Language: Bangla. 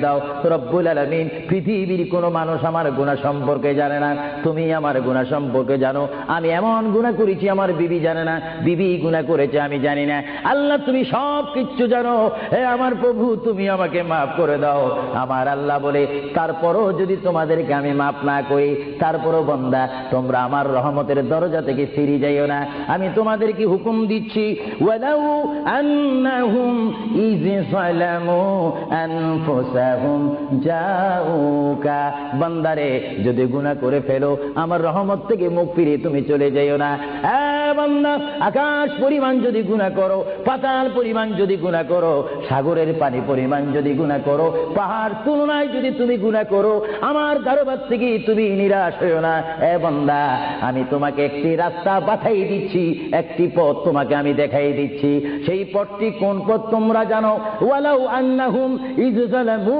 দাও রব্বুল আলামিন। পৃথিবীর কোনো মানুষ আমার গুনাহ সম্পর্কে জানে না, তুমি আমার গুনাহ সম্পর্কে জানো। আমি এমন গুনাহ করেছি আমার বিবি জানে না, বিবি গুনাহ করেছে আমি জানি না। আল্লাহ তুমি সব কিচ্ছু জানো, হে আমার প্রভু তুমি আমাকে মাফ করে দাও। আমার আল্লাহ বলে, তারপরও যদি তোমাদেরকে আমি মাফ না করি, তারপরও বান্দা তোমরা আমার রহমতের দরজা থেকে ফিরে যাইও না। আমি তোমাদেরকে হুকুম দিচ্ছি, ওয়ালাউ আন্নাহুম ইয যালামু আনফুসাহুম জাউকা, বান্দারে যদি গুনাহ করে ফেলো আমার রহমত থেকে মুখ ফিরিয়ে তুমি চলে যাইও না। বান্দা, আকাশ পরিমাণ যদি গুনাহ করো, পাতাল পরিমাণ যদি গুনাহ করো, সাগরের পানি পরিমাণ যদি গুনাহ করো, পাহাড় তুলনায় যদি তুমি গুনাহ করো, আমার দরবার থেকে তুমি নিরাশ হইও না। বান্দা, আমি তোমাকে একটি রাস্তা বাতাই দিচ্ছি, একটি পথ তোমাকে আমি দেখাই দিচ্ছি। সেই পথটি কোন পথ তোমরা জানো? ওয়ালাউ আন্নাহুম ইয যালামু